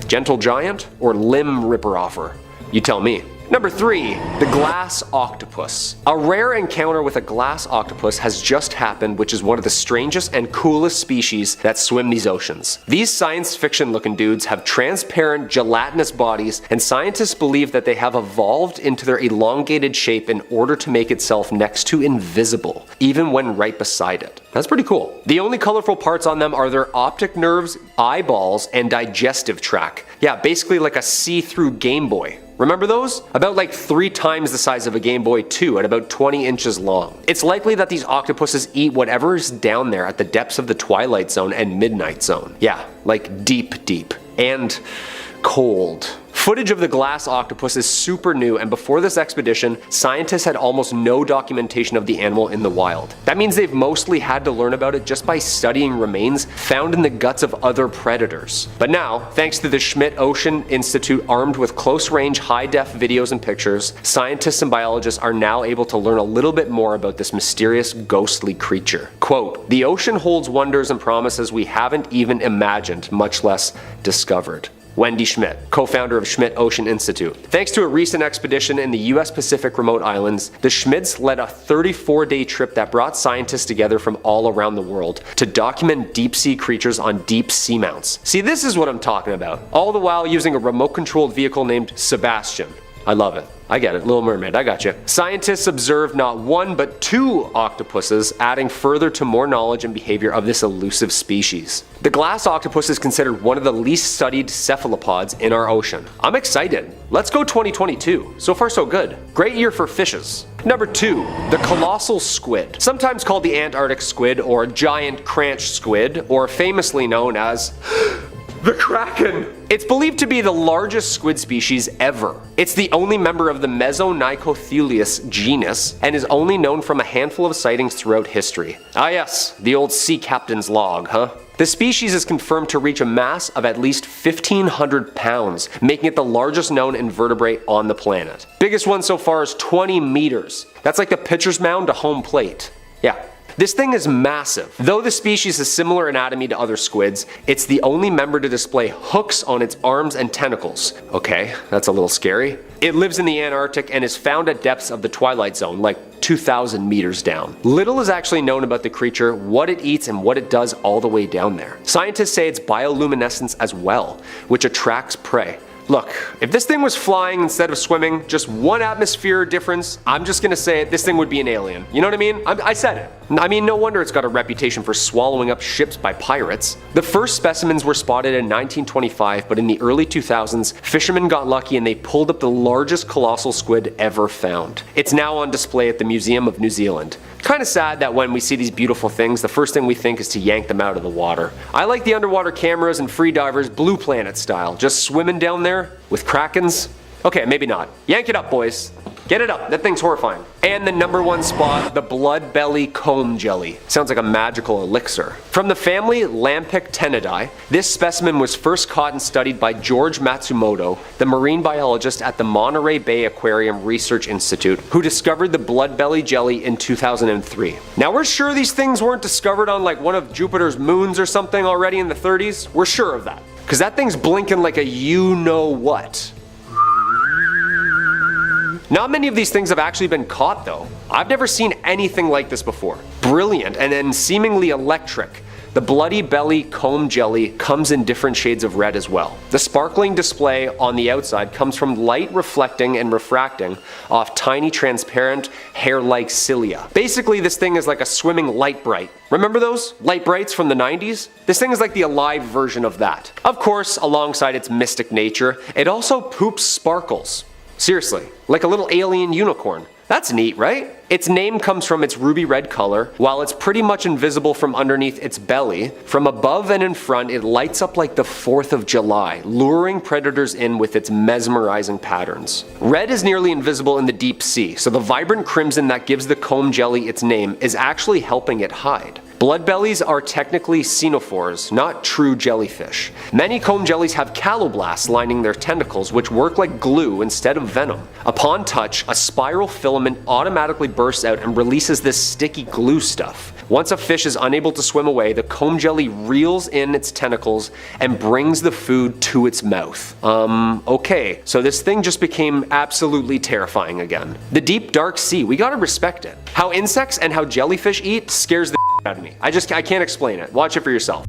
Gentle giant or limb ripper-offer? You tell me. Number 3, the glass octopus. A rare encounter with a glass octopus has just happened, which is one of the strangest and coolest species that swim these oceans. These science fiction looking dudes have transparent gelatinous bodies, and scientists believe that they have evolved into their elongated shape in order to make itself next to invisible, even when right beside it. That's pretty cool. The only colorful parts on them are their optic nerves, eyeballs, and digestive tract. Yeah, basically like a see-through Game Boy. Remember those? About like 3 times the size of a Game Boy 2 at about 20 inches long. It's likely that these octopuses eat whatever is down there at the depths of the Twilight Zone and Midnight Zone. Yeah, like deep, deep. And cold. Footage of the glass octopus is super new, and before this expedition, scientists had almost no documentation of the animal in the wild. That means they've mostly had to learn about it just by studying remains found in the guts of other predators. But now, thanks to the Schmidt Ocean Institute armed with close-range, high-def videos and pictures, scientists and biologists are now able to learn a little bit more about this mysterious, ghostly creature. Quote, "The ocean holds wonders and promises we haven't even imagined, much less discovered." Wendy Schmidt, co-founder of Schmidt Ocean Institute. Thanks to a recent expedition in the US Pacific remote islands, the Schmidts led a 34-day trip that brought scientists together from all around the world to document deep-sea creatures on deep seamounts. See, this is what I'm talking about. All the while using a remote-controlled vehicle named Sebastian. I love it. I get it. Little Mermaid, I got you. Scientists observed not 1 but 2 octopuses, adding further to more knowledge and behavior of this elusive species. The glass octopus is considered one of the least studied cephalopods in our ocean. I'm excited. Let's go 2022. So far so good. Great year for fishes. Number 2, the colossal squid. Sometimes called the Antarctic squid or giant cranch squid, or famously known as the Kraken. It's believed to be the largest squid species ever. It's the only member of the Mesonychothelius genus and is only known from a handful of sightings throughout history. Ah yes, the old sea captain's log, huh? The species is confirmed to reach a mass of at least 1,500 pounds, making it the largest known invertebrate on the planet. Biggest one so far is 20 meters. That's like the pitcher's mound to home plate. Yeah. This thing is massive. Though the species has similar anatomy to other squids, it's the only member to display hooks on its arms and tentacles. Okay, that's a little scary. It lives in the Antarctic and is found at depths of the Twilight Zone, like 2,000 meters down. Little is actually known about the creature, what it eats, and what it does all the way down there. Scientists say it's bioluminescence as well, which attracts prey. Look, if this thing was flying instead of swimming, just 1 atmosphere difference, I'm just gonna say it, this thing would be an alien. You know what I mean? I said it. I mean, no wonder it's got a reputation for swallowing up ships by pirates. The first specimens were spotted in 1925, but in the early 2000s, fishermen got lucky and they pulled up the largest colossal squid ever found. It's now on display at the Museum of New Zealand. Kinda sad that when we see these beautiful things, the first thing we think is to yank them out of the water. I like the underwater cameras and freedivers Blue Planet style, just swimming down there with krakens. Okay, maybe not. Yank it up, boys. Get it up, that thing's horrifying. And the number 1 spot, the blood belly comb jelly. Sounds like a magical elixir. From the family Lampictenidae, this specimen was first caught and studied by George Matsumoto, the marine biologist at the Monterey Bay Aquarium Research Institute, who discovered the blood belly jelly in 2003. Now we're sure these things weren't discovered on like one of Jupiter's moons or something already in the 30s. We're sure of that. Cause that thing's blinking like a you-know-what. Not many of these things have actually been caught though. I've never seen anything like this before. Brilliant and then seemingly electric. The bloody belly comb jelly comes in different shades of red as well. The sparkling display on the outside comes from light reflecting and refracting off tiny transparent hair-like cilia. Basically this thing is like a swimming light bright. Remember those? Light brights from the 90s? This thing is like the alive version of that. Of course, alongside its mystic nature, it also poops sparkles. Seriously, like a little alien unicorn. That's neat, right? Its name comes from its ruby red color. While it's pretty much invisible from underneath its belly, from above and in front it lights up like the 4th of July, luring predators in with its mesmerizing patterns. Red is nearly invisible in the deep sea, so the vibrant crimson that gives the comb jelly its name is actually helping it hide. Bloodbellies are technically ctenophores, not true jellyfish. Many comb jellies have caloblasts lining their tentacles, which work like glue instead of venom. Upon touch, a spiral filament automatically bursts out and releases this sticky glue stuff. Once a fish is unable to swim away, the comb jelly reels in its tentacles and brings the food to its mouth. Okay, so this thing just became absolutely terrifying again. The deep dark sea, we gotta respect it. How insects and how jellyfish eat scares the out of me. I can't explain it. Watch it for yourself.